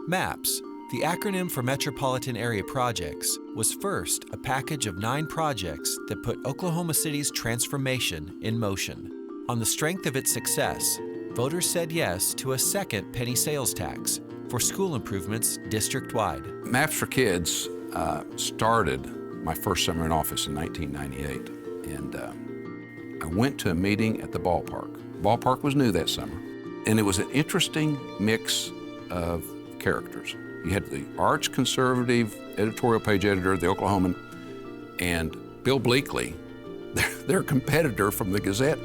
MAPS, the acronym for Metropolitan Area Projects, was first a package of 9 projects that put Oklahoma City's transformation in motion. On the strength of its success, voters said yes to a second penny sales tax for school improvements district-wide. Maps for Kids started my first summer in office in 1998, and I went to a meeting at the ballpark. Ballpark was new that summer, and it was an interesting mix of characters. You had the arch-conservative editorial page editor of the Oklahoman and Bill Bleakley, their competitor from the Gazette,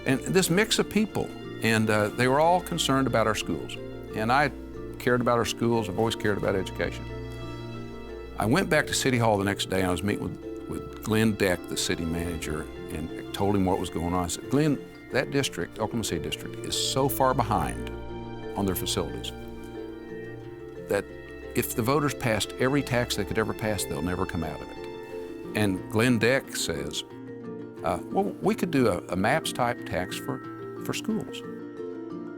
and this mix of people, and they were all concerned about our schools. And I cared about our schools. I've always cared about education. I went back to City Hall the next day, and I was meeting with Glenn Deck, the city manager, and told him what was going on. I said, Glenn, that district, Oklahoma City District, is so far behind on their facilities that if the voters passed every tax they could ever pass, they'll never come out of it. And Glenn Deck says, well, we could do a MAPS-type tax for schools.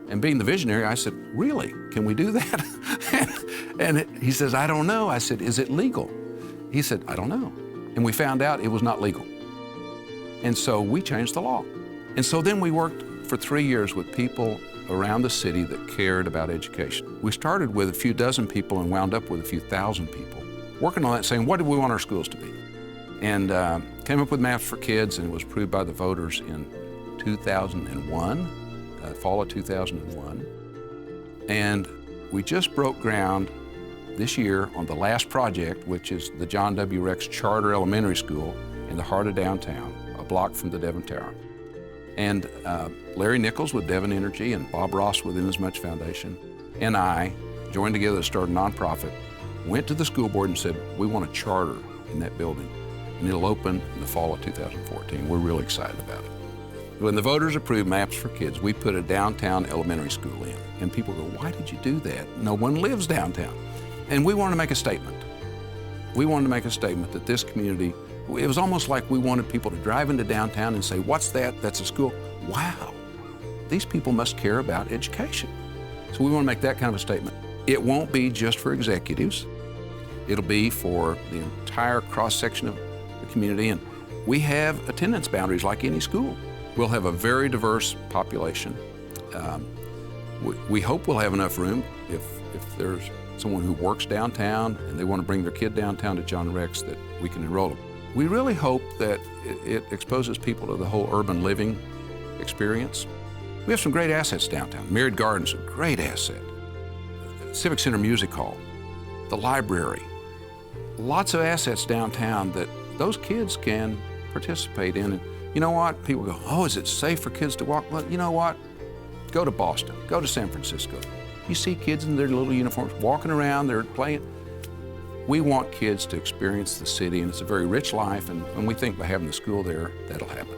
And being the visionary, I said, really, can we do that? and he says, I don't know. I said, is it legal? He said, I don't know. And we found out it was not legal. And so we changed the law. And so then we worked for 3 years with people around the city that cared about education. We started with a few dozen people and wound up with a few thousand people, working on that, saying, what do we want our schools to be? And came up with Maps for Kids, and it was approved by the voters in 2001, fall of 2001. And we just broke ground this year on the last project, which is the John W. Rex Charter Elementary School in the heart of downtown, a block from the Devon Tower. And Larry Nichols with Devon Energy and Bob Ross with Inasmuch Foundation and I joined together to start a nonprofit, went to the school board and said, we want a charter in that building. And it'll open in the fall of 2014. We're really excited about it. When the voters approved Maps for Kids, we put a downtown elementary school in. And people go, why did you do that? No one lives downtown. And we wanted to make a statement. We wanted to make a statement that this community, it was almost like we wanted people to drive into downtown and say, what's that? That's a school. Wow, these people must care about education. So we want to make that kind of a statement. It won't be just for executives. It'll be for the entire cross-section of the community. And we have attendance boundaries like any school. We'll have a very diverse population. We hope we'll have enough room if there's someone who works downtown and they want to bring their kid downtown to John Rex, that we can enroll them. We really hope that it exposes people to the whole urban living experience. We have some great assets downtown. Myriad Gardens, a great asset. Civic Center Music Hall, the library. Lots of assets downtown that those kids can participate in. And you know what? People go, oh, is it safe for kids to walk? Well, you know what? Go to Boston, go to San Francisco. You see kids in their little uniforms walking around, they're playing. We want kids to experience the city, and it's a very rich life, and we think by having the school there, that'll happen.